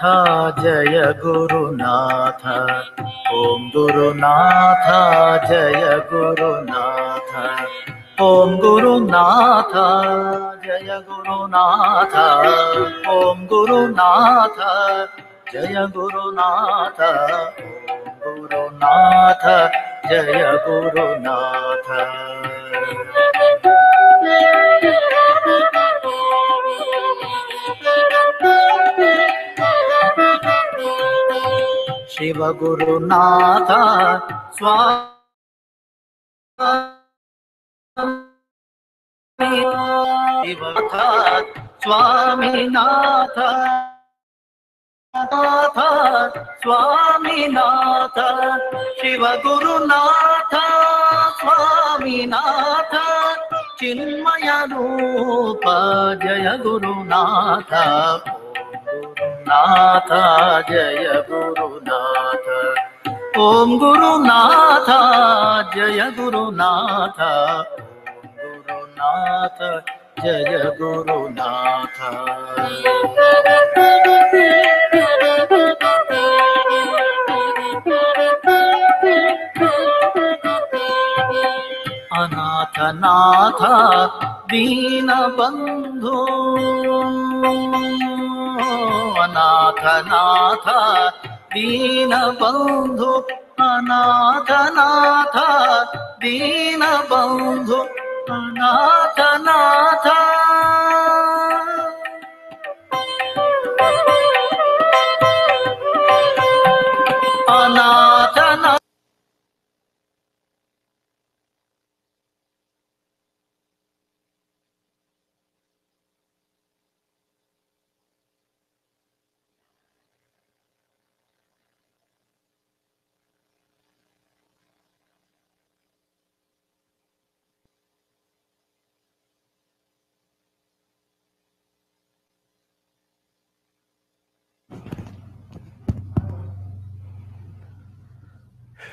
जय गुरुनाथ। ओम गुरुनाथ जय गुरुनाथ। ओम गुरुनाथ जय गुरुनाथ। ओम गुरुनाथ जय गुरुनाथ। ओम गुरुनाथ जय गुरुनाथ। शिव गुरुनाथ स्वामी स्वामीनाथ स्वामीनाथ शिव गुरुनाथ स्वामीनाथ चिन्मय रूप जय गुरुनाथ। गुरुनाथ जय गुरुनाथ। ओम गुरुनाथ जय गुरुनाथ। गुरुनाथ जय गुरुनाथ। अनाथनाथ दीनबन्धु अनाथनाथ दीनबन्धु अनाथनाथ दीनबन्धु अनाथनाथ अनाथनाथ।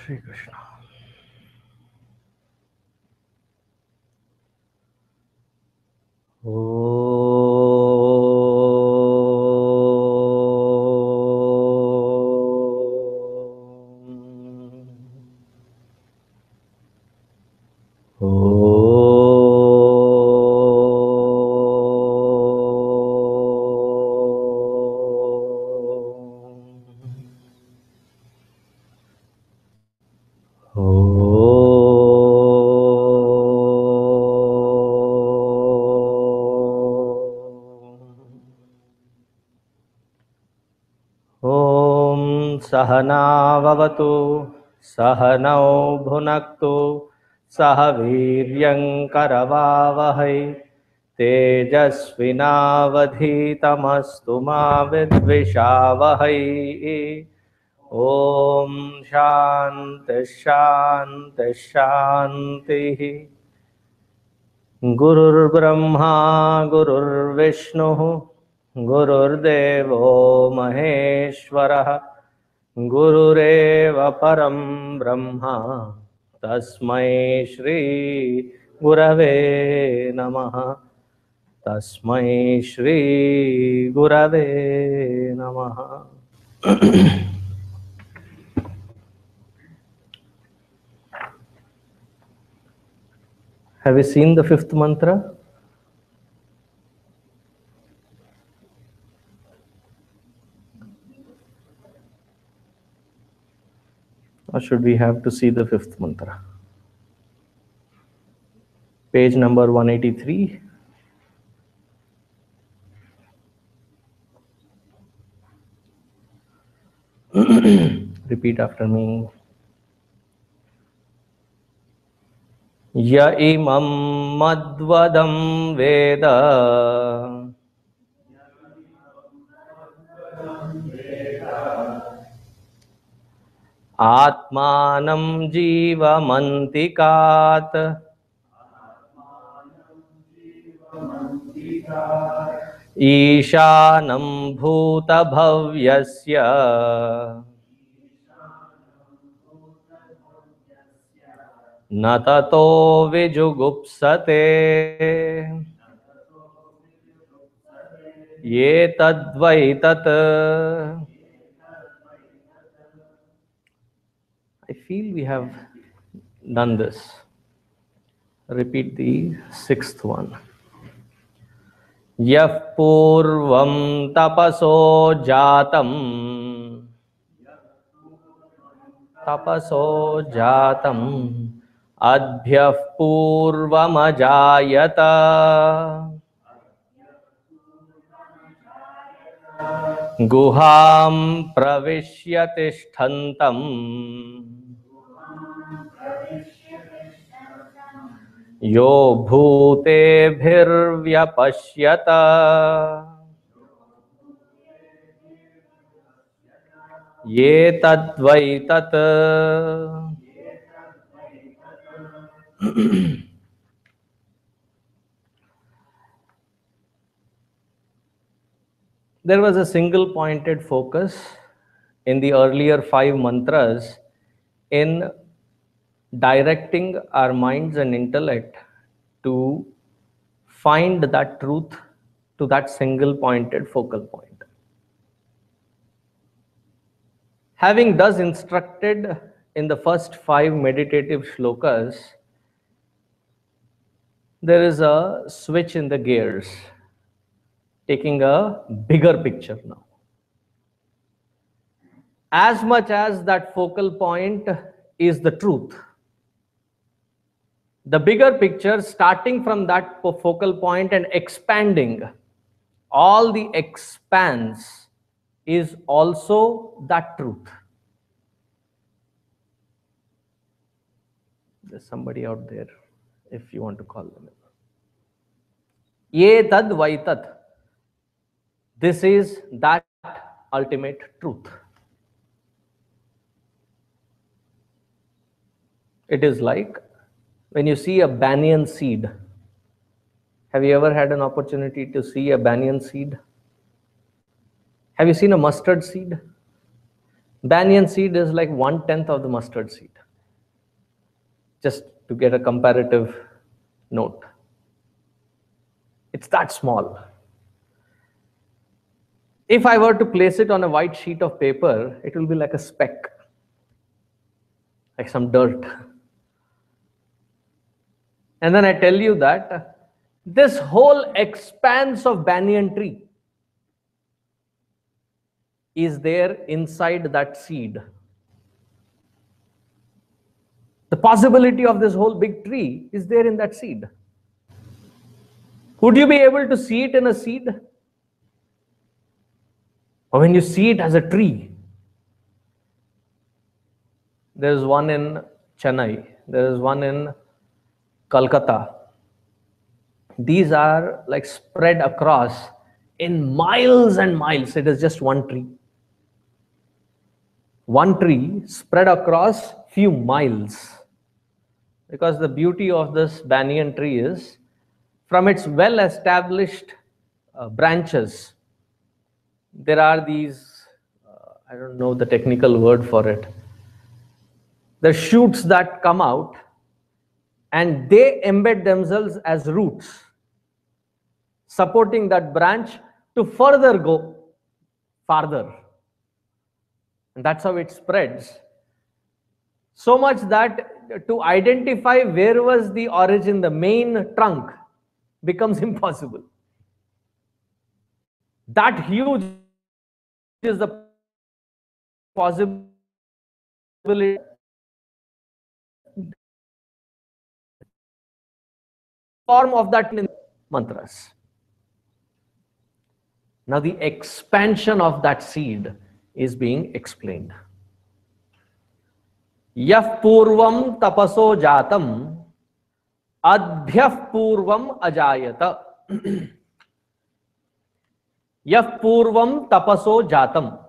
श्री कृष्ण। सहनाववतु सहनौ भुनक्तु सह वीर्यङ्करवावहै तेजस्विनावधीतमस्तु मा विद्विषावहै। ॐ शान्ति शान्ति शान्तिः। गुरुर्ब्रह्मा गुरुर्विष्णुः गुरुर्देवो महेश्वरः गुरुरेव परं ब्रह्मा तस्मै श्री गुरवे नमः। तस्मै श्री गुरवे नमः। Have you seen the fifth mantra? Or should we have to see the fifth mantra? Page number 183. Repeat after me. य इमं मद्वदं वेद आत्मानं जीवमन्तिकात् ईशानं भूतभव्यस्य न ततो विजुगुप्सते। Ye tadvai tat. I feel we have done this. Repeat the sixth one. Yah purvam tapaso jatam. Tapaso jatam. Adhyah purvamajayata. Guham pravishya tishthantam. यो भूतेभिर्व्यपश्यत ये तद्वै तत्. There was a single pointed focus in the earlier 5 mantras in directing our minds and intellect to find that truth to that single pointed focal point. Having thus instructed in the first 5 meditative shlokas, there is a switch in the gears, taking a bigger picture now. As much as that focal point is the truth, the bigger picture, starting from that focal point and expanding, all the expanse is also that truth. There's somebody out there, if you want to call them. Ye tad vai tat. This is that ultimate truth. It is like when you see a banyan seed. Have you ever had an opportunity to see a banyan seed? Have you seen a mustard seed? Banyan seed is like 1/10 of the mustard seed. Just to get a comparative note. It's that small. If I were to place it on a white sheet of paper, it will be like a speck, like some dirt. And then I tell you that this whole expanse of banyan tree is there inside that seed. The possibility of this whole big tree is there in that seed. Would you be able to see it in a seed? Or when you see it as a tree? There is one in Chennai. There is one in Calcutta. These are like spread across in miles and miles. It is just one tree. One tree spread across few miles. Because the beauty of this banyan tree is, from its well-established branches, there are these, I don't know the technical word for it, the shoots that come out and they embed themselves as roots, supporting that branch to further go farther. And that's how it spreads. So much that to identify where was the origin, the main trunk, becomes impossible. That huge is the possibility. Form of that in mantras. Now the expansion of that seed is being explained. Yah purvam tapaso jatam adhyah purvam ajayata. Yah purvam tapaso jatam.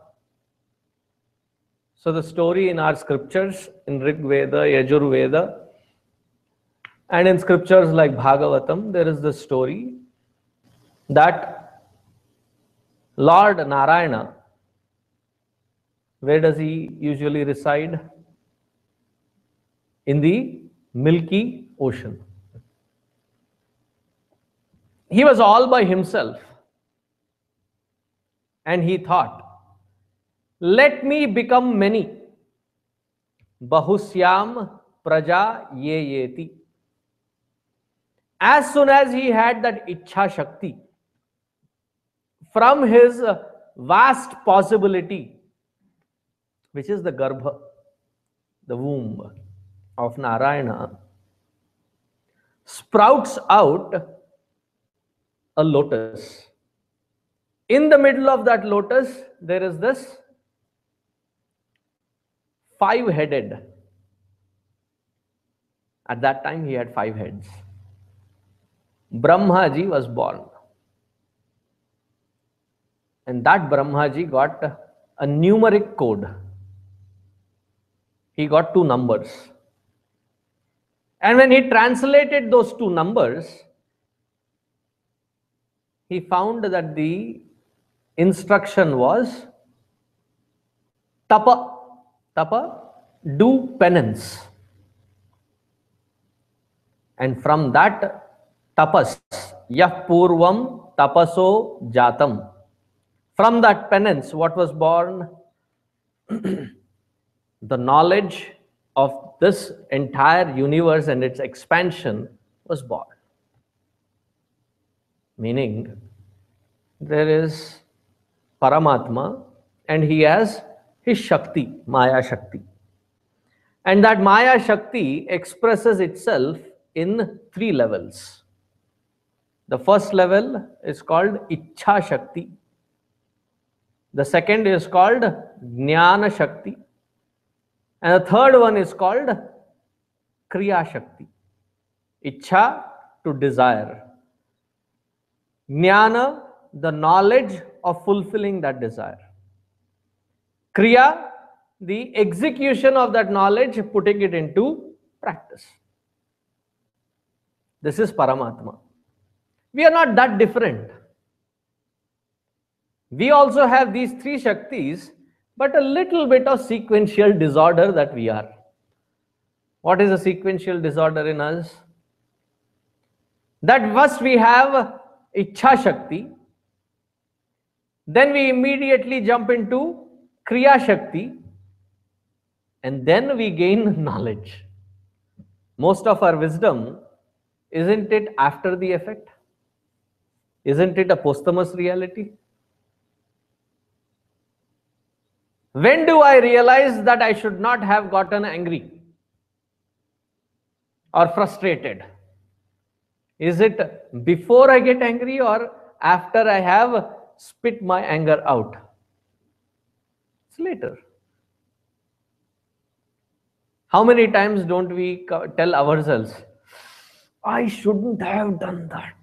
So the story in our scriptures, in Rig Veda, Yajur Veda, and in scriptures like Bhagavatam, there is the story that Lord Narayana, where does he usually reside? In the Milky Ocean. He was all by himself. And he thought, let me become many. Bahusyam praja ye yeti. As soon as he had that Ichha Shakti, from his vast possibility, which is the Garbha, the womb of Narayana, sprouts out a lotus. In the middle of that lotus, there is this five-headed. At that time, he had 5 heads. Brahmaji was born. And that Brahmaji got a numeric code. He got 2 numbers. And when he translated those 2 numbers, he found that the instruction was tapa. Tapa, do penance. And from that tapas, yah purvam tapaso jatam. From that penance, what was born? The knowledge of this entire universe and its expansion was born. Meaning, there is Paramatma and he has his Shakti, Maya Shakti. And that Maya Shakti expresses itself in 3 levels. The first level is called Ichha Shakti. The second is called Jnana Shakti. And the third one is called Kriya Shakti. Ichha, to desire. Jnana, the knowledge of fulfilling that desire. Kriya, the execution of that knowledge, putting it into practice. This is Paramatma. We are not that different. We also have these 3 Shaktis, but a little bit of sequential disorder that we are. What is a sequential disorder in us? That first we have Ichha Shakti, then we immediately jump into Kriya Shakti, and then we gain knowledge. Most of our wisdom, isn't it after the effect? Isn't it a posthumous reality? When do I realize that I should not have gotten angry or frustrated? Is it before I get angry or after I have spit my anger out? It's later. How many times don't we tell ourselves, I shouldn't have done that?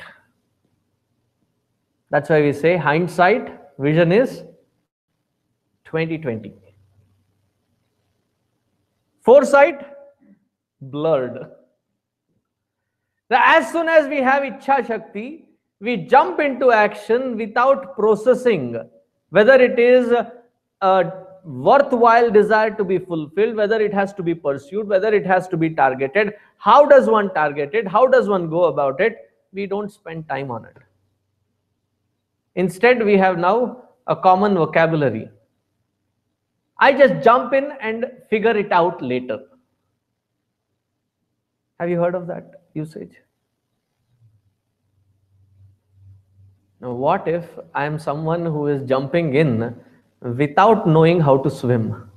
That's why we say hindsight, vision is 20/20. Foresight, blurred. As soon as we have Ichha Shakti, we jump into action without processing whether it is a worthwhile desire to be fulfilled, whether it has to be pursued, whether it has to be targeted. How does one target it? How does one go about it? We don't spend time on it. Instead, we have now a common vocabulary. I just jump in and figure it out later. Have you heard of that usage? Now, what if I am someone who is jumping in without knowing how to swim?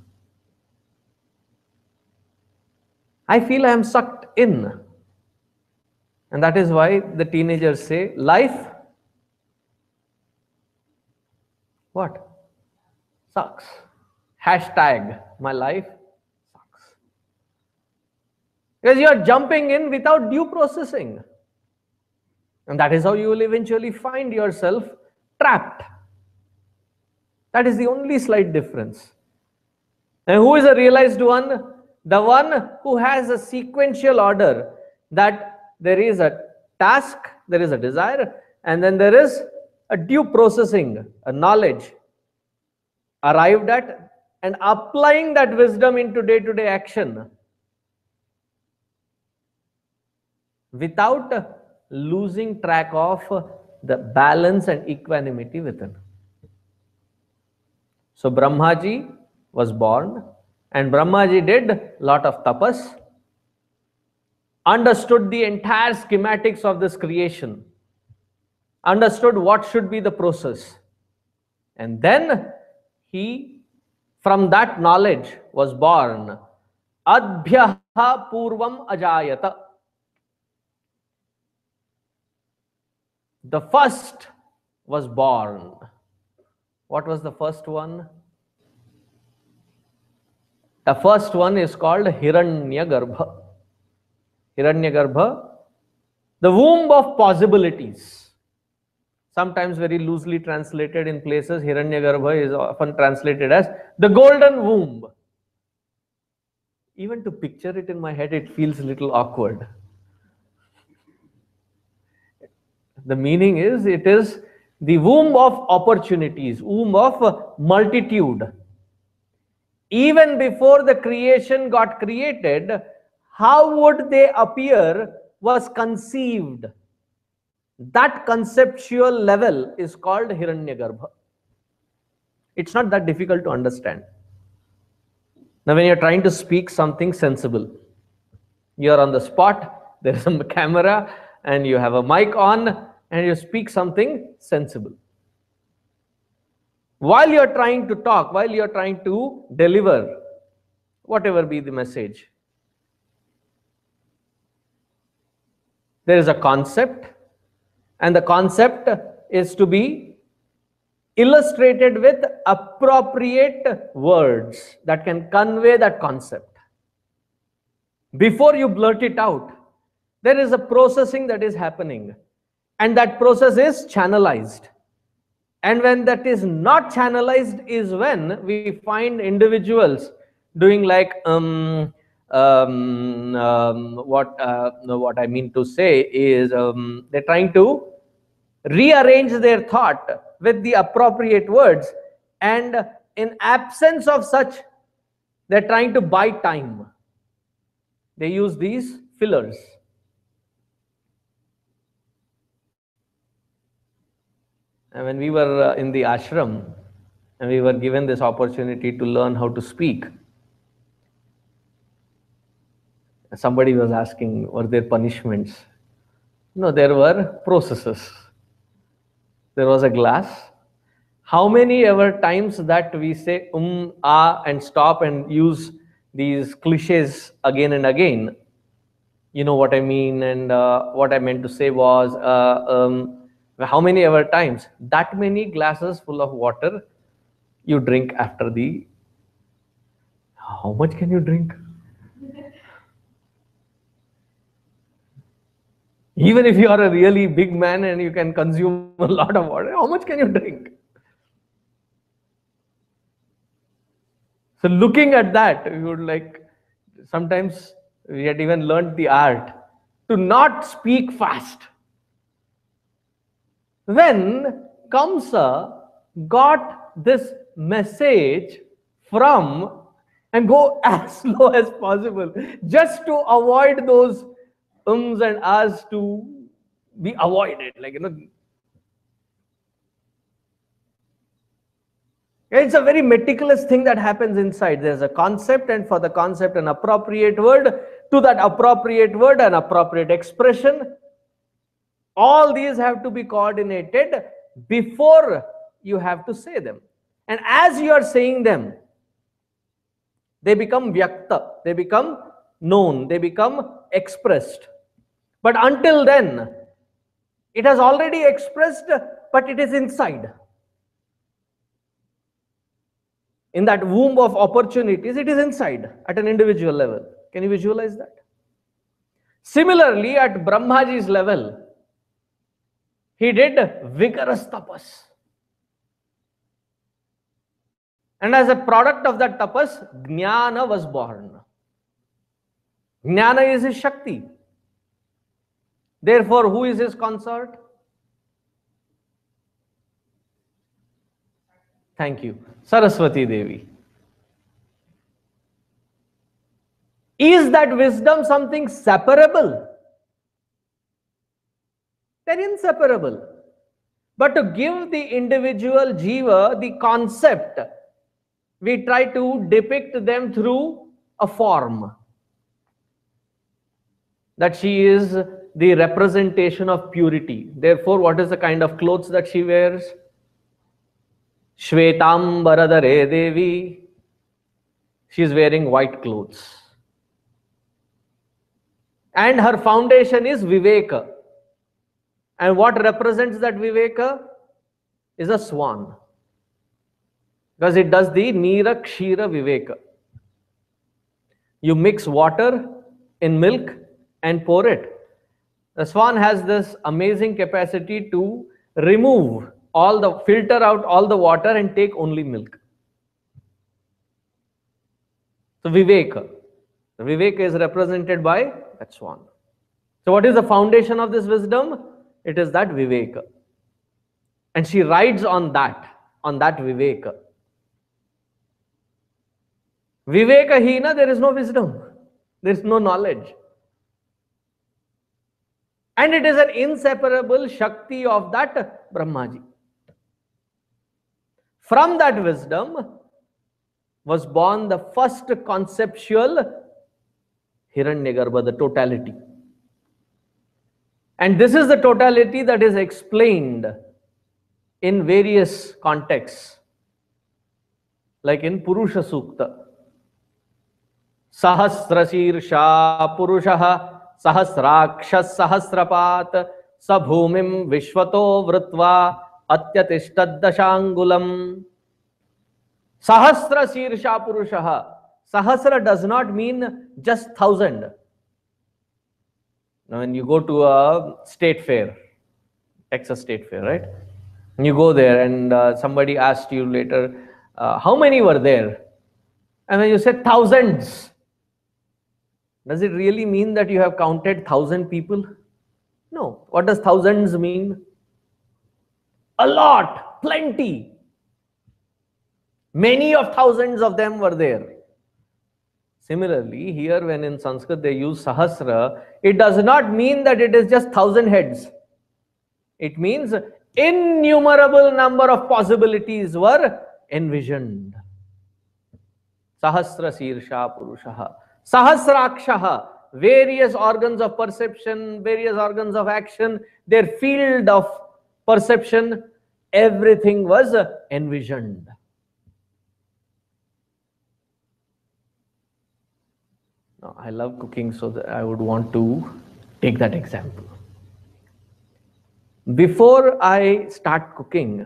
I feel I am sucked in. And that is why the teenagers say, life, what? Sucks. Hashtag, my life sucks. Because you are jumping in without due processing. And that is how you will eventually find yourself trapped. That is the only slight difference. And who is a realized one? The one who has a sequential order, that there is a task, there is a desire, and then there is a due processing, a knowledge arrived at, and applying that wisdom into day-to-day action without losing track of the balance and equanimity within. So Brahmaji was born, and Brahmaji did lot of tapas, understood the entire schematics of this creation, understood what should be the process, and then he, from that knowledge, was born. Adbhyaha purvam ajayata. The first was born. What was the first one? The first one is called Hiranyagarbha. Hiranyagarbha, the womb of possibilities. Sometimes very loosely translated in places, Hiranyagarbha is often translated as the golden womb. Even to picture it in my head, it feels a little awkward. The meaning is, it is the womb of opportunities, womb of multitude. Even before the creation got created, how would they appear was conceived. That conceptual level is called Hiranyagarbha. It's not that difficult to understand. Now, when you're trying to speak something sensible, you're on the spot, there's a camera, and you have a mic on, and you speak something sensible. While you're trying to talk, while you're trying to deliver, whatever be the message, there is a concept, and the concept is to be illustrated with appropriate words that can convey that concept. Before you blurt it out, there is a processing that is happening, and that process is channelized. And when that is not channelized is when we find individuals doing like what I mean to say is they're trying to rearrange their thought with the appropriate words, and in absence of such, they're trying to buy time. They use these fillers. And when we were in the ashram, and we were given this opportunity to learn how to speak, somebody was asking, were there punishments? No, there were processes. There was a glass. How many ever times that we say ah and stop and use these cliches again and again? You know what I mean, and what I meant to say was, how many ever times? That many glasses full of water you drink after the... How much can you drink? Even if you are a really big man and you can consume a lot of water, how much can you drink? So looking at that, we would like, sometimes we had even learned the art to not speak fast. When Kamsa got this message from, and go as slow as possible, just to avoid those ums and ahs to be avoided, like, it's a very meticulous thing that happens inside. There's a concept, and for the concept an appropriate word, to that appropriate word an appropriate expression. All these have to be coordinated before you have to say them. And as you are saying them, they become vyakta, they become known, they become expressed. But until then, it has already expressed, but it is inside. In that womb of opportunities, it is inside at an individual level. Can you visualize that? Similarly, at Brahmaji's level, he did vigorous tapas. And as a product of that tapas, Jnana was born. Jnana is his Shakti. Therefore, who is his consort? Thank you. Saraswati Devi. Is that wisdom something separable? They're inseparable. But to give the individual jiva the concept we try to depict them through a form, that she is the representation of purity. Therefore, what is the kind of clothes that she wears? Shvetambaradare Devi. She is wearing white clothes. And her foundation is Viveka. And what represents that Viveka is a swan. Because it does the Nira Kshira Viveka. You mix water in milk and pour it. The swan has this amazing capacity to remove filter out all the water and take only milk. So Viveka. The Viveka is represented by that swan. So what is the foundation of this wisdom? It is that Viveka. And she rides on that Viveka. Viveka hina, there is no wisdom. There is no knowledge. And it is an inseparable Shakti of that Brahmaji. From that wisdom was born the first conceptual Hiranyagarbha, the totality. And this is the totality that is explained in various contexts, like in Purusha Sukta. Sahasrasirsha Purushaha Sahasrakshas Sahasrapat Sabhumim Vishwato Vritva Atyatishtad Dashangulam. Sahasrasirsha Purushaha. Sahasra does not mean just 1,000. Now, when you go to a state fair, Texas State Fair, right? And you go there and somebody asked you later, how many were there? And when you said thousands, does it really mean that you have counted 1,000 people? No. What does thousands mean? A lot, plenty. Many of thousands of them were there. Similarly, here when in Sanskrit they use Sahasra, it does not mean that it is just 1,000 heads. It means innumerable number of possibilities were envisioned. Sahasra Sirsha Purushaha. Sahasrakshaha. Various organs of perception, various organs of action, their field of perception, everything was envisioned. Now, I love cooking, so that I would want to take that example. Before I start cooking,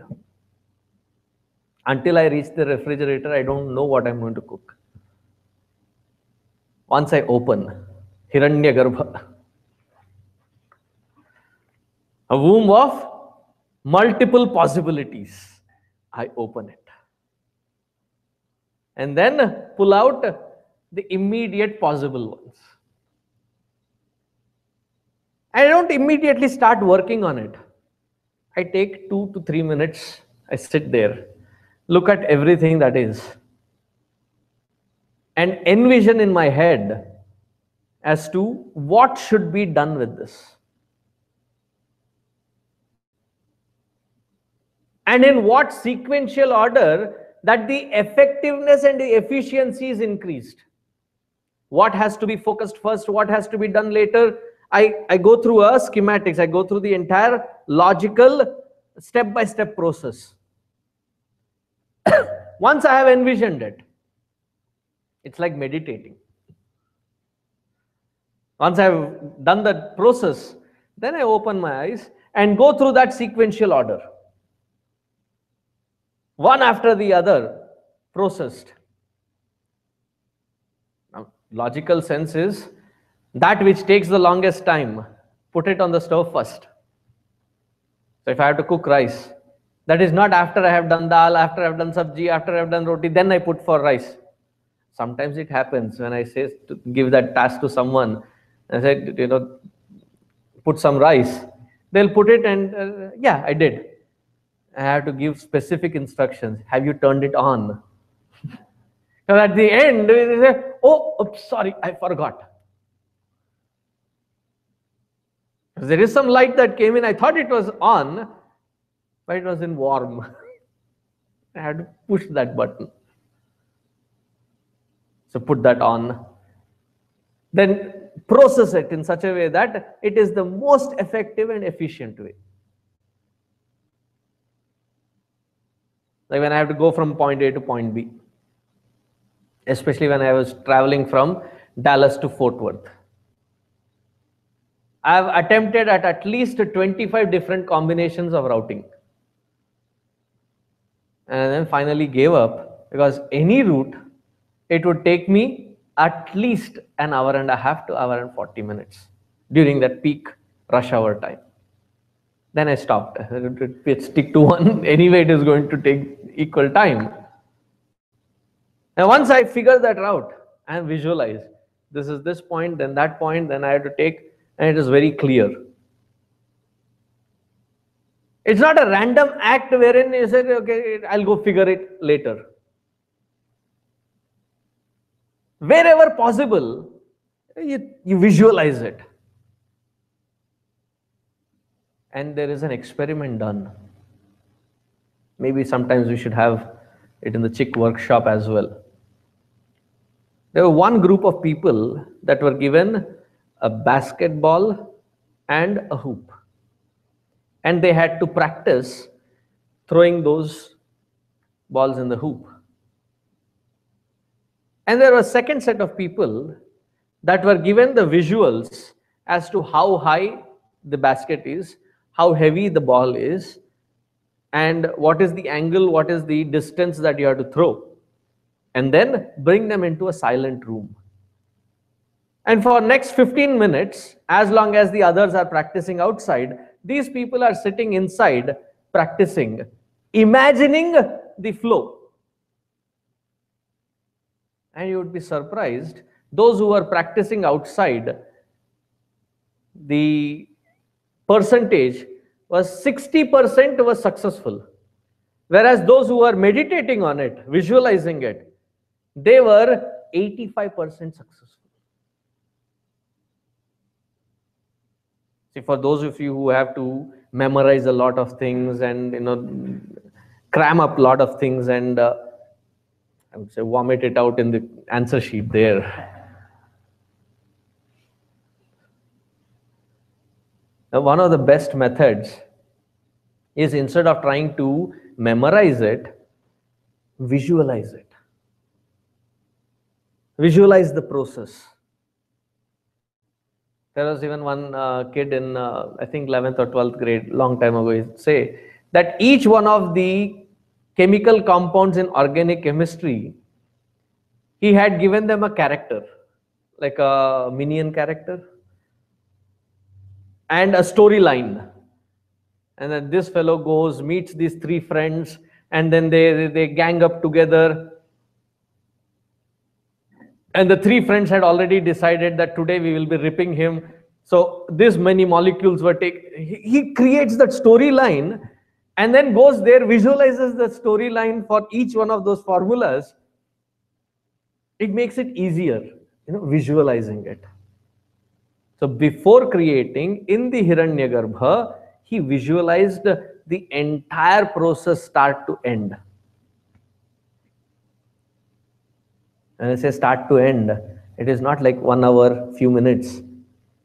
until I reach the refrigerator, I don't know what I'm going to cook. Once I open Hiranyagarbha, a womb of multiple possibilities, I open it. And then pull out the immediate possible ones. I don't immediately start working on it. I take 2 to 3 minutes. I sit there, look at everything that is, and envision in my head as to what should be done with this. And in what sequential order that the effectiveness and the efficiency is increased. What has to be focused first, what has to be done later. I go through a schematics, I go through the entire logical step-by-step process. Once I have envisioned it, it's like meditating. Once I have done that process, then I open my eyes and go through that sequential order. One after the other, processed. Now, logical sense is that which takes the longest time, put it on the stove first. So if I have to cook rice, that is not after I have done dal, after I have done sabji, after I have done roti, then I put for rice. Sometimes it happens when I say to give that task to someone, I said, put some rice. They'll put it and yeah, I did. I have to give specific instructions. Have you turned it on? So at the end, they say, oh, oops, sorry, I forgot. There is some light that came in. I thought it was on, but it was in warm. I had to push that button. So put that on, then process it in such a way that it is the most effective and efficient way. Like when I have to go from point A to point B, especially when I was traveling from Dallas to Fort Worth. I've attempted at least 25 different combinations of routing. And then finally gave up, because any route, it would take me at least an hour and a half to hour and 40 minutes during that peak rush hour time. Then I stopped. Stick to one. Anyway, it is going to take equal time. And once I figure that out and visualize, this is this point, then that point, then I have to take, and it is very clear. It's not a random act wherein you say, okay, I'll go figure it later. Wherever possible, you visualize it. And there is an experiment done. Maybe sometimes we should have it in the CHYK workshop as well. There were one group of people that were given a basketball and a hoop. And they had to practice throwing those balls in the hoop. And there was a second set of people that were given the visuals as to how high the basket is, how heavy the ball is, and what is the angle, what is the distance that you have to throw. And then bring them into a silent room. And for next 15 minutes, as long as the others are practicing outside, these people are sitting inside practicing, imagining the flow. And you would be surprised, those who are practicing outside, the percentage was 60% was successful. Whereas those who are meditating on it, visualizing it, they were 85% successful. See, for those of you who have to memorize a lot of things and cram up a lot of things and I would say vomit it out in the answer sheet there. Now, one of the best methods is, instead of trying to memorize it, visualize it. Visualize the process. There was even one kid in, I think 11th or 12th grade, long time ago, he'd say that each one of the chemical compounds in organic chemistry, he had given them a character, like a minion character, and a storyline. And then this fellow goes, meets these three friends, and then they gang up together. And the three friends had already decided that today we will be ripping him. So this many molecules were taken. He creates that storyline and then goes there, visualizes the storyline for each one of those formulas. It makes it easier, visualizing it. So before creating, in the Hiranyagarbha, he visualized the entire process start to end. And I say start to end, it is not like 1 hour, few minutes.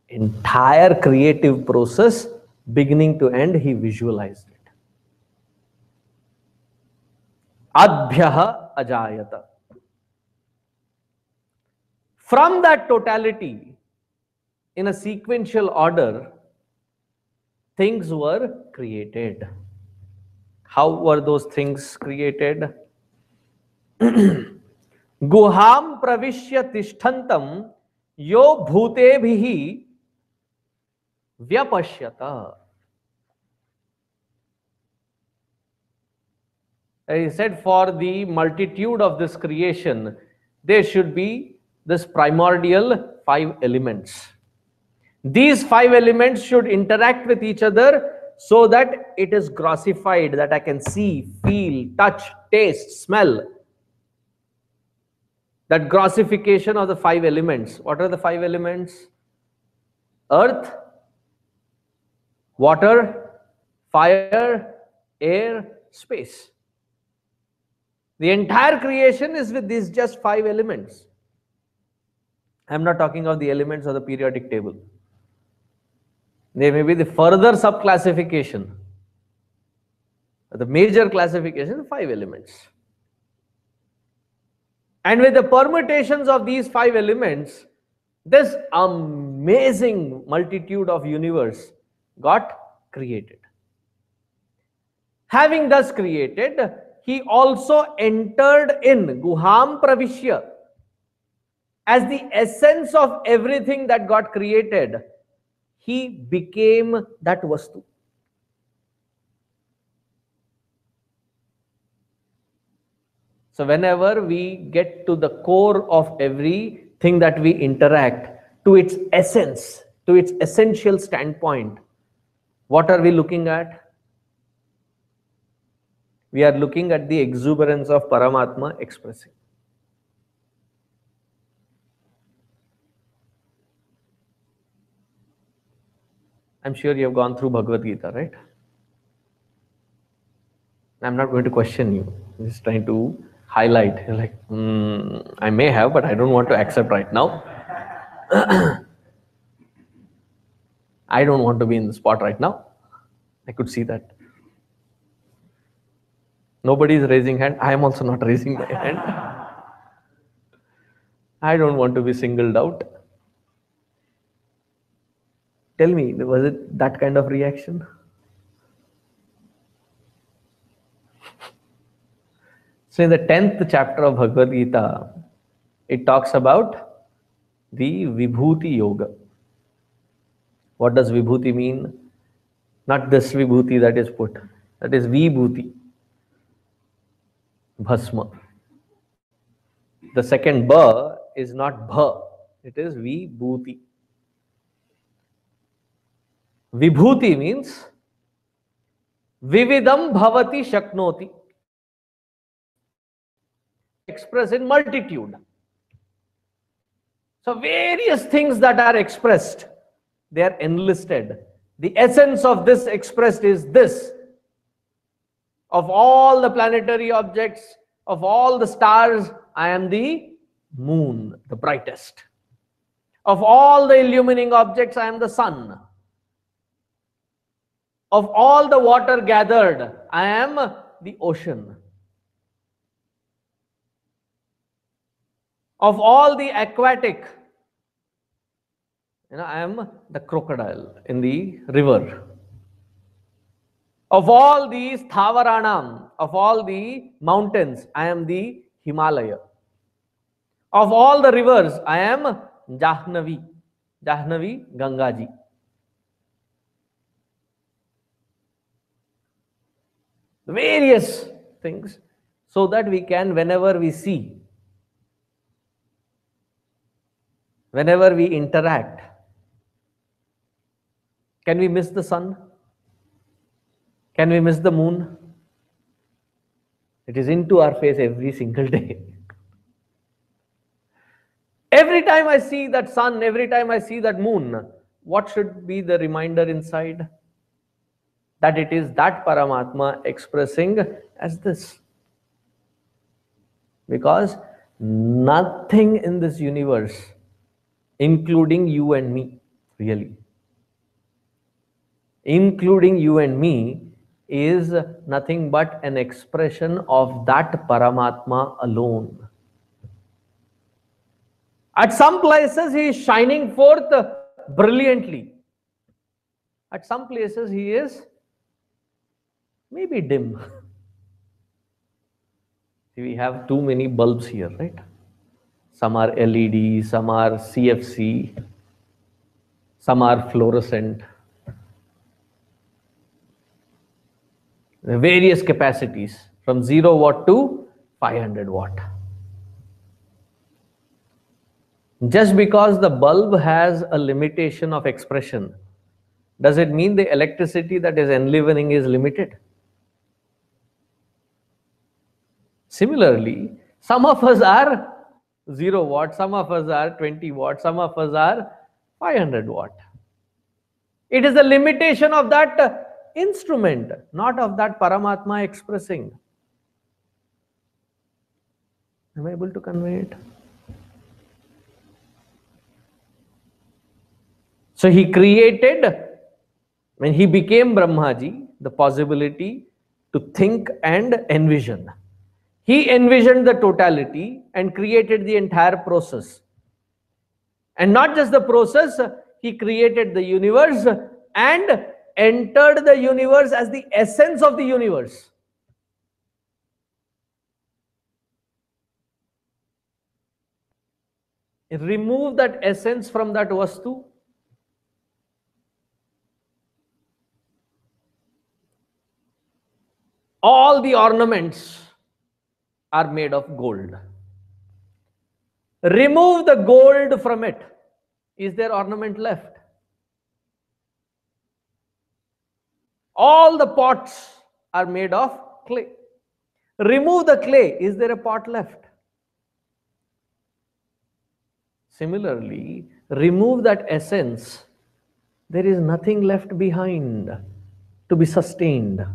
Entire creative process, beginning to end, he visualized it. Adbhyaha ajayata. From that totality, in a sequential order, things were created. How were those things created? Guham pravishya tishtantam yo bhutebhihi vyapashyata. He said, for the multitude of this creation, there should be this primordial 5 elements. These 5 elements should interact with each other so that it is grossified, that I can see, feel, touch, taste, smell. That grossification of the 5 elements. What are the 5 elements? Earth, water, fire, air, space. The entire creation is with these just 5 elements. I'm not talking of the elements of the periodic table. There may be the further subclassification. The major classification, 5 elements. And with the permutations of these 5 elements, this amazing multitude of universe got created. Having thus created, he also entered in Guham Pravishya as the essence of everything that got created. He became that Vastu. So whenever we get to the core of everything that we interact, to its essence, to its essential standpoint, what are we looking at? We are looking at the exuberance of Paramatma expressing. I'm sure you have gone through Bhagavad Gita, right? I'm not going to question you. I'm just trying to highlight. You're like, I may have, but I don't want to accept right now. I don't want to be in the spot right now. I could see that. Nobody is raising hand. I am also not raising my hand. I don't want to be singled out. Tell me, was it that kind of reaction? So in the 10th chapter of Bhagavad Gita, it talks about the Vibhuti Yoga. What does Vibhuti mean? Not this Vibhuti that is put. That is Vibhuti. Bhasma. The second Ba is not Bha. It is Vibhuti. Vibhuti means Vividam Bhavati Shaknoti. Express in multitude. So various things that are expressed, they are enlisted. The essence of this expressed is this. Of all the planetary objects, of all the stars, I am the moon, the brightest. Of all the illumining objects, I am the sun. Of all the water gathered, I am the ocean. Of all the aquatic, I am the crocodile in the river. Of all these Thavaranam, of all the mountains, I am the Himalaya. Of all the rivers, I am Jahnavi, Gangaji. Various things, so that we can, whenever we see, whenever we interact, can we miss the sun? Can we miss the moon? It is into our face every single day. Every time I see that sun, every time I see that moon, what should be the reminder inside? That it is that Paramatma expressing as this. Because nothing in this universe, including you and me, really, including you and me, is nothing but an expression of that Paramatma alone. At some places he is shining forth brilliantly. At some places he is maybe dim. See, we have too many bulbs here, right? Some are LED, some are CFC, some are fluorescent. The various capacities from 0 watt to 500 watt. Just because the bulb has a limitation of expression, does it mean the electricity that is enlivening is limited? Similarly, some of us are 0 watt, some of us are 20 watt, some of us are 500 watt. It is a limitation of that instrument, not of that Paramatma expressing. Am I able to convey it? So he created, when he became Brahmaji, the possibility to think and envision. He envisioned the totality and created the entire process. And not just the process, he created the universe and entered the universe as the essence of the universe. Remove that essence from that vastu, all the ornaments are made of gold. Remove the gold from it. Is there ornament left? All the pots are made of clay. Remove the clay. Is there a pot left? Similarly, remove that essence. There is nothing left behind to be sustained.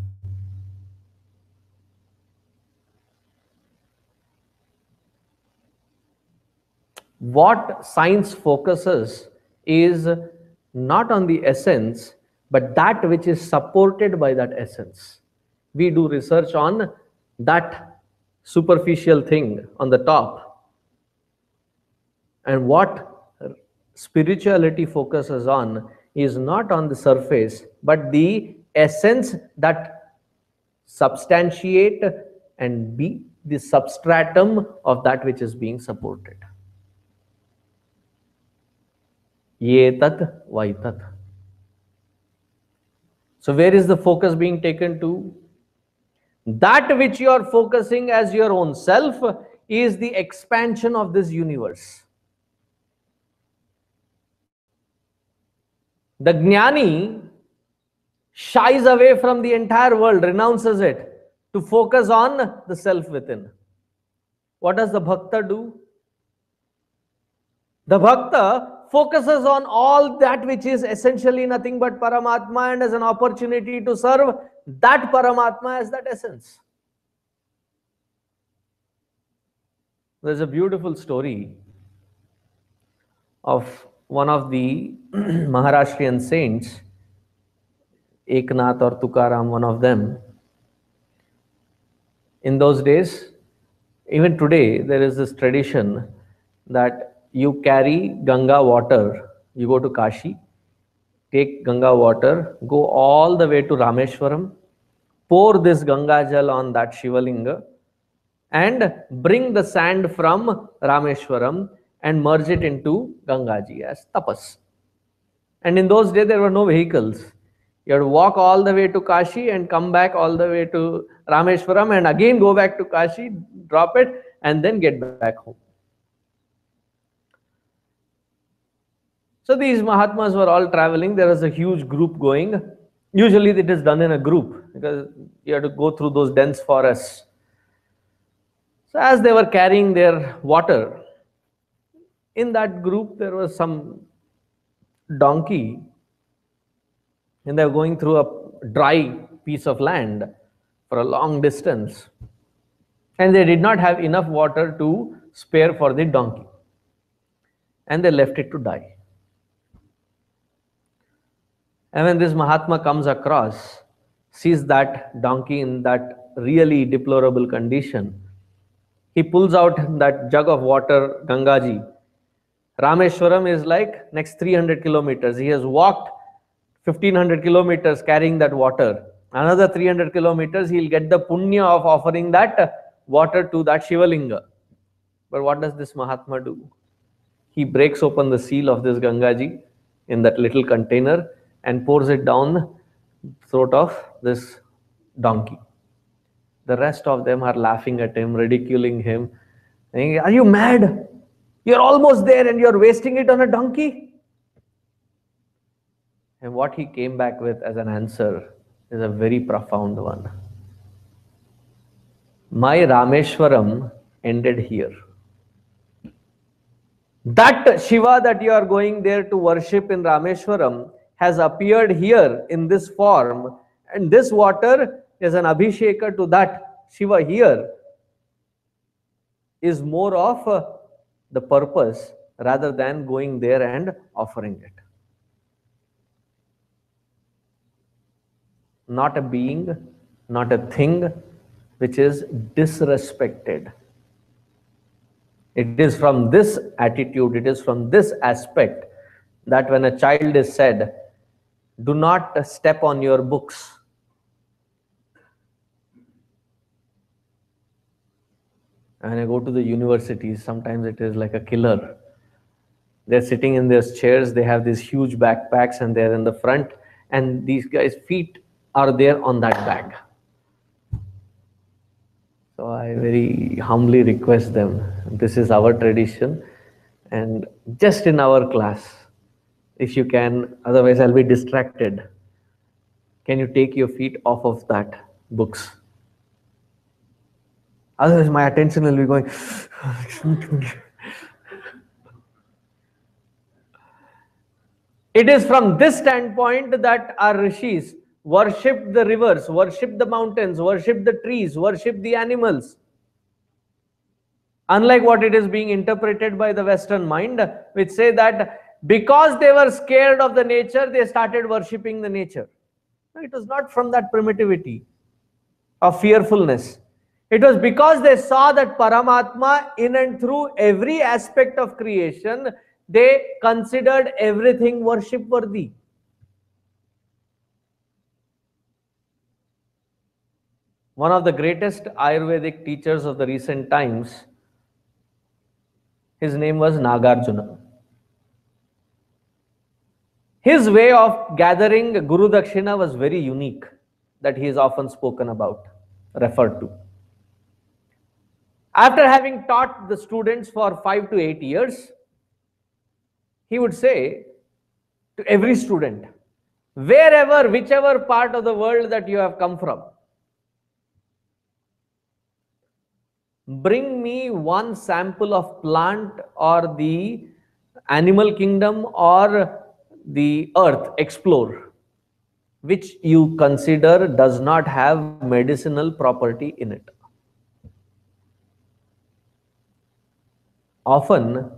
What science focuses is not on the essence, but that which is supported by that essence. We do research on that superficial thing on the top. And what spirituality focuses on is not on the surface, but the essence that substantiate and be the substratum of that which is being supported. Ye tat vai tat. So where is the focus being taken to? That which you are focusing as your own self is the expansion of this universe. The Jnani shies away from the entire world, renounces it, to focus on the self within. What does the Bhakta do? The Bhakta focuses on all that which is essentially nothing but Paramatma, and as an opportunity to serve that Paramatma as that essence. There's a beautiful story of one of the Maharashtrian saints, Eknath or Tukaram, one of them. In those days, even today, there is this tradition that you carry Ganga water, you go to Kashi, take Ganga water, go all the way to Rameshwaram, pour this Ganga Jal on that Shivalinga, and bring the sand from Rameshwaram and merge it into Gangaji as tapas. And in those days, there were no vehicles. You had to walk all the way to Kashi and come back all the way to Rameshwaram and again go back to Kashi, drop it, and then get back home. So these Mahatmas were all traveling. There was a huge group going. Usually it is done in a group because you have to go through those dense forests. So as they were carrying their water, in that group there was some donkey, and they were going through a dry piece of land for a long distance, and they did not have enough water to spare for the donkey, and they left it to die. And when this Mahatma comes across, sees that donkey in that really deplorable condition, he pulls out that jug of water, Gangaji. Rameshwaram is like next 300 kilometers. He has walked 1500 kilometers carrying that water. Another 300 kilometers, he'll get the punya of offering that water to that Shivalinga. But what does this Mahatma do? He breaks open the seal of this Gangaji in that little container and pours it down the throat of this donkey. The rest of them are laughing at him, ridiculing him, saying, "Are you mad? You're almost there and you're wasting it on a donkey?" And what he came back with as an answer is a very profound one. My Rameshwaram ended here. That Shiva that you are going there to worship in Rameshwaram has appeared here in this form, and this water is an abhisheka to that Shiva here, is more of the purpose rather than going there and offering it. not a being, not a thing which is disrespected. It is from this attitude, it is from this aspect that when a child is said, do not step on your books. When I go to the universities, sometimes it is like a killer. They're sitting in their chairs, they have these huge backpacks and they're in the front, and these guys' feet are there on that bag. So I very humbly request them, this is our tradition, and just in our class, if you can, otherwise I'll be distracted. Can you take your feet off of that books? Otherwise my attention will be going. It is from this standpoint that our rishis worshipped the rivers, worshipped the mountains, worshipped the trees, worshipped the animals. Unlike what it is being interpreted by the Western mind, which say that because they were scared of the nature, they started worshipping the nature. No, it was not from that primitivity of fearfulness. It was because they saw that Paramatma in and through every aspect of creation, they considered everything worship worthy. One of the greatest Ayurvedic teachers of the recent times, his name was Nagarjuna. His way of gathering Guru Dakshina was very unique, that he is often spoken about, referred to. After having taught the students for 5 to 8 years, he would say to every student, wherever, whichever part of the world that you have come from, bring me one sample of plant or the animal kingdom or the earth, explore, which you consider does not have medicinal property in it. Often,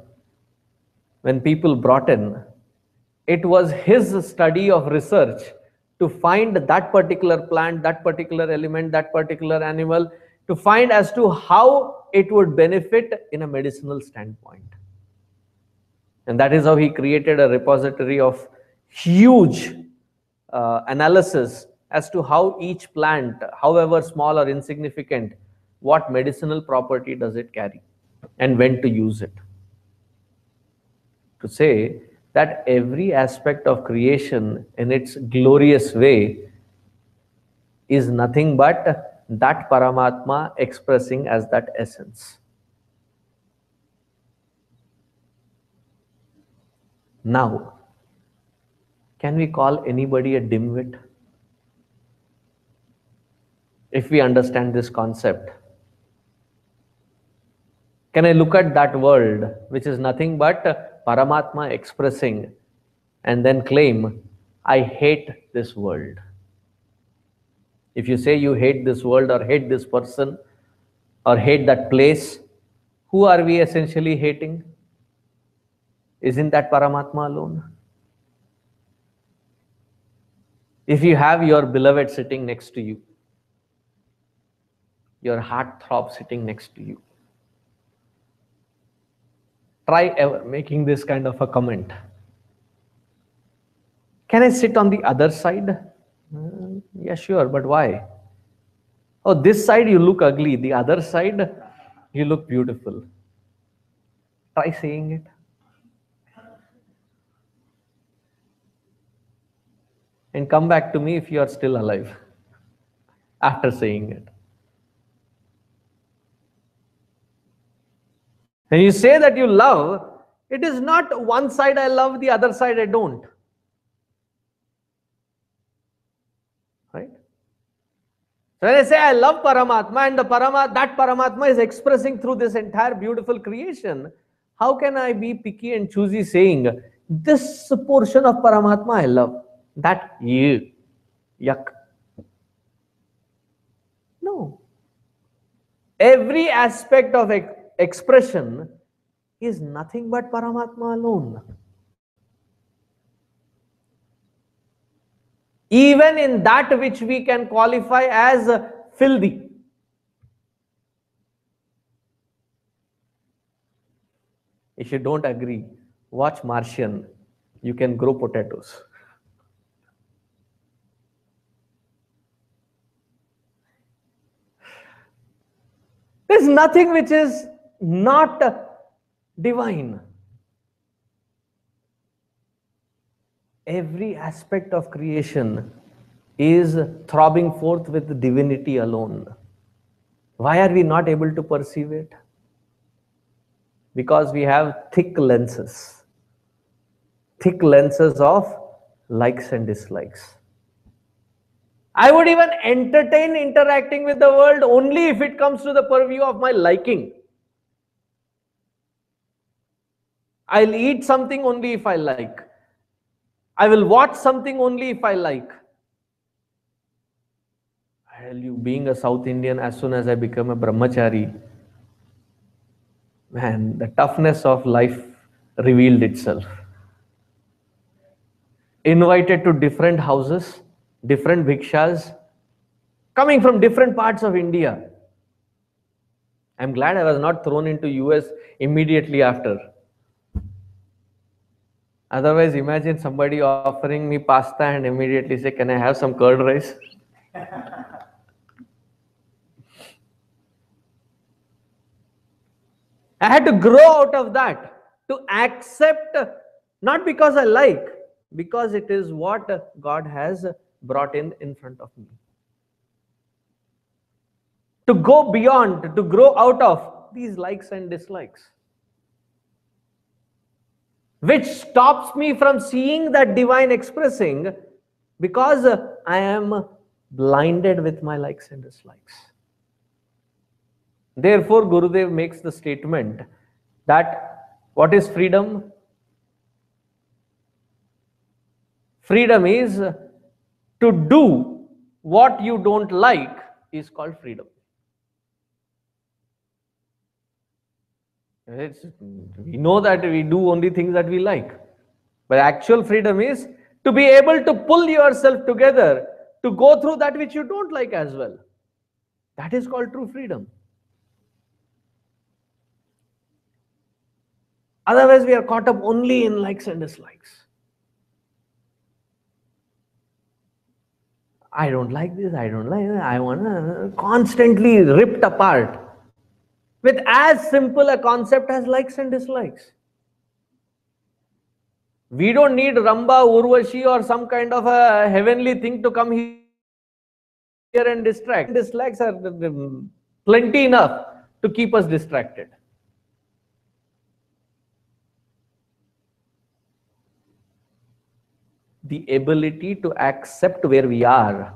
when people brought in, it was his study of research to find that particular plant, that particular element, that particular animal, to find as to how it would benefit in a medicinal standpoint. And that is how he created a repository of huge analysis as to how each plant, however small or insignificant, what medicinal property does it carry and when to use it. To say that every aspect of creation in its glorious way is nothing but that Paramatma expressing as that essence. Now, can we call anybody a dimwit? If we understand this concept, can I look at that world, which is nothing but Paramatma expressing, and then claim, I hate this world? If you say you hate this world or hate this person or hate that place, who are we essentially hating? Isn't that Paramatma alone? If you have your beloved sitting next to you, your heartthrob sitting next to you, try ever making this kind of a comment. Can I sit on the other side? Yeah, sure, but why? Oh, this side you look ugly, the other side you look beautiful. Try saying it. And come back to me if you are still alive after saying it. When you say that you love, it is not one side I love, the other side I don't. Right? So when I say I love Paramatma and that Paramatma is expressing through this entire beautiful creation, how can I be picky and choosy saying, this portion of Paramatma I love, that yuck. No. Every aspect of expression is nothing but Paramatma alone. even in that which we can qualify as filthy. If you don't agree, watch Martian. You can grow potatoes. There's nothing which is not divine. Every aspect of creation is throbbing forth with divinity alone. Why are we not able to perceive it? Because we have thick lenses of likes and dislikes. I would even entertain interacting with the world only if it comes to the purview of my liking. I'll eat something only if I like. I will watch something only if I like. I tell you, being a South Indian, as soon as I become a brahmachari, man, the toughness of life revealed itself. Invited to different houses, different bhikshas, coming from different parts of India. I'm glad I was not thrown into US immediately after. Otherwise, imagine somebody offering me pasta and immediately say, "Can I have some curd rice?" I had to grow out of that, to accept, not because I like, because it is what God has brought in front of me. To go beyond, to grow out of these likes and dislikes, which stops me from seeing that divine expressing, because I am blinded with my likes and dislikes. Therefore, Gurudev makes the statement that what is freedom? Freedom is to do what you don't like is called freedom. We know that we do only things that we like. But actual freedom is to be able to pull yourself together to go through that which you don't like as well. That is called true freedom. Otherwise, we are caught up only in likes and dislikes. I don't like this, I don't like that, I want to constantly ripped apart with as simple a concept as likes and dislikes. We don't need Ramba, Urvashi or some kind of a heavenly thing to come here and distract. Dislikes are plenty enough to keep us distracted. The ability to accept where we are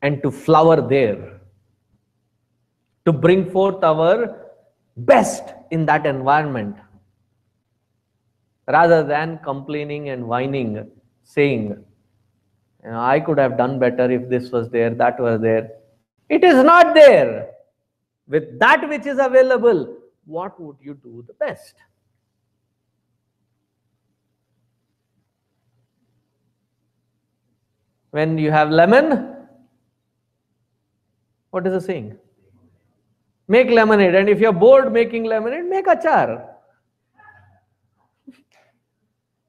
and to flower there, to bring forth our best in that environment, rather than complaining and whining, saying, I could have done better if this was there, that was there. It is not there. With that which is available, what would you do the best? When you have lemon, what is the saying? Make lemonade. And if you're bored making lemonade, make achar.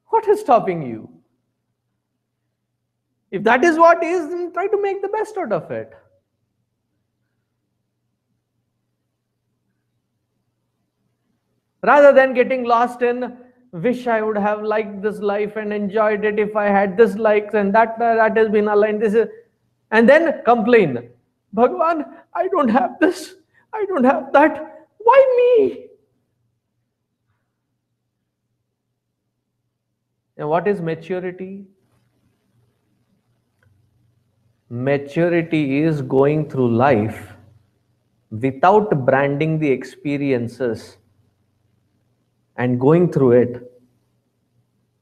What is stopping you? If that is what is, then try to make the best out of it. Rather than getting lost in, wish I would have liked this life and enjoyed it if I had this likes and that has been aligned. This is, and then complain. Bhagwan, I don't have this. I don't have that. Why me? And what is maturity? Maturity is going through life without branding the experiences and going through it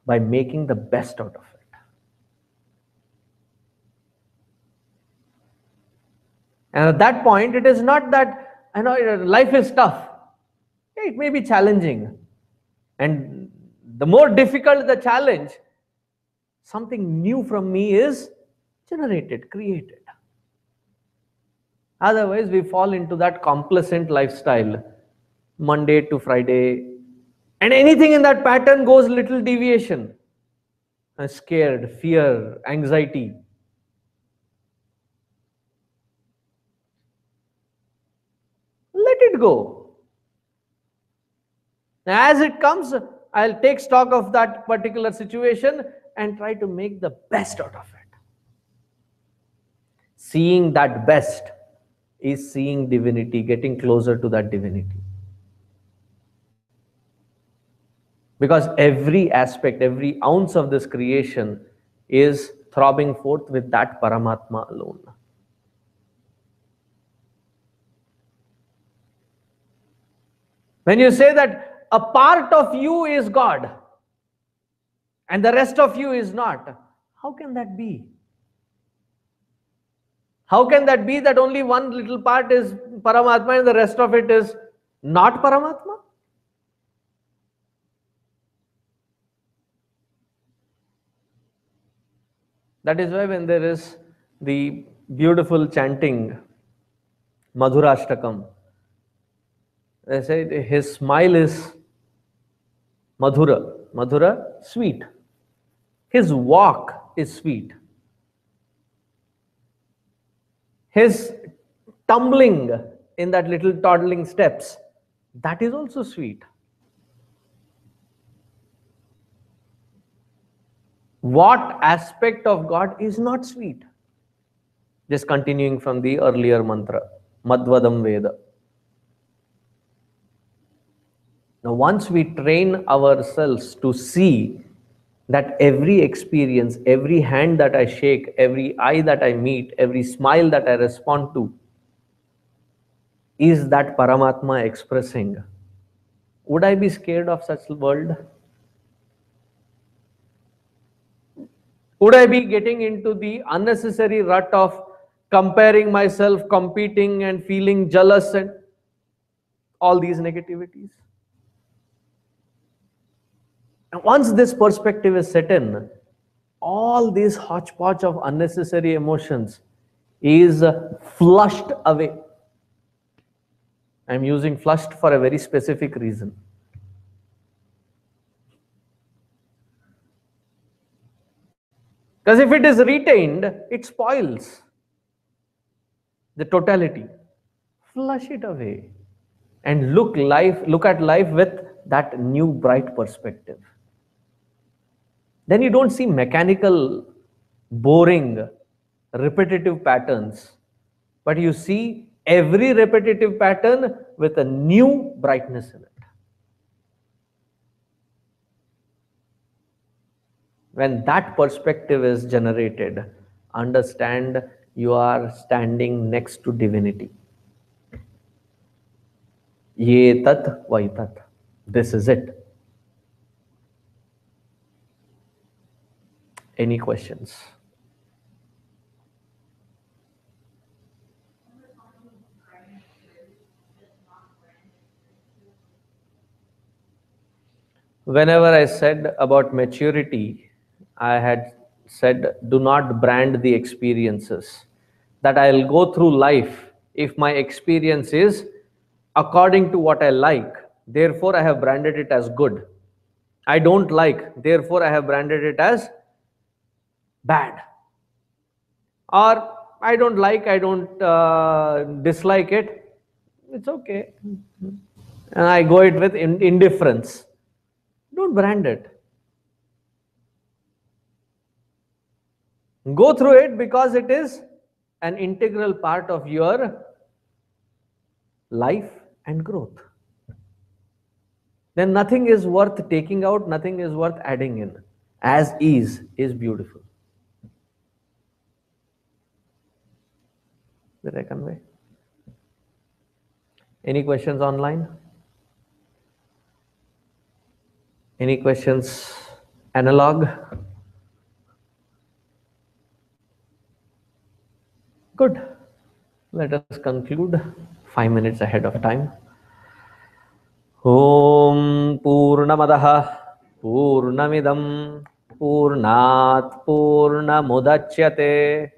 by making the best out of it. And at that point, it is not that, life is tough. It may be challenging. And the more difficult the challenge, something new from me is generated, created. Otherwise, we fall into that complacent lifestyle, Monday to Friday, and anything in that pattern goes little deviation. Scared, fear, anxiety. Let it go. As it comes, I'll take stock of that particular situation and try to make the best out of it. Seeing that best is seeing divinity, getting closer to that divinity. Because every aspect, every ounce of this creation is throbbing forth with that Paramatma alone. When you say that a part of you is God and the rest of you is not, how can that be? How can that be that only one little part is Paramatma and the rest of it is not Paramatma? That is why when there is the beautiful chanting Madhurashtakam, they say his smile is Madhura. Madhura, sweet. His walk is sweet. His tumbling in that little toddling steps, that is also sweet. What aspect of God is not sweet? Just continuing from the earlier mantra, Madhvadam Veda. Now, once we train ourselves to see that every experience, every hand that I shake, every eye that I meet, every smile that I respond to, is that Paramatma expressing, would I be scared of such world? Would I be getting into the unnecessary rut of comparing myself, competing and feeling jealous and all these negativities? And once this perspective is set in, all this hodgepodge of unnecessary emotions is flushed away. I'm using flushed for a very specific reason. Because if it is retained, it spoils the totality. Flush it away and look at life with that new bright perspective. Then you don't see mechanical, boring, repetitive patterns, but you see every repetitive pattern with a new brightness in it. When that perspective is generated, understand you are standing next to divinity. Ye tat vai tat. This is it. Any questions? Whenever I said about maturity, I had said, do not brand the experiences. That I'll go through life if my experience is according to what I like. Therefore, I have branded it as good. I don't like, therefore, I have branded it as bad. Or I don't like, I don't dislike it. It's okay. And I go it with indifference. Don't brand it. Go through it because it is an integral part of your life and growth. Then nothing is worth taking out, nothing is worth adding in. As is beautiful. Did I convey? Any questions online? Any questions analog? Good. Let us conclude 5 minutes ahead of time. Om Purnamadaha Purnamidam Purnat Purnamudachyate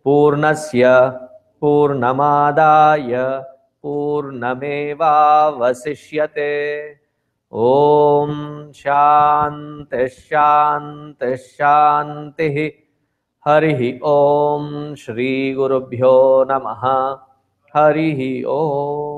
पूर्णस्य पूर्णमादाय पूर्णमेवावशिष्यते। ॐ शान्ति शान्ति शान्तिः। हरिः ॐ। श्रीगुरुभ्यो नमः। हरिः ॐ।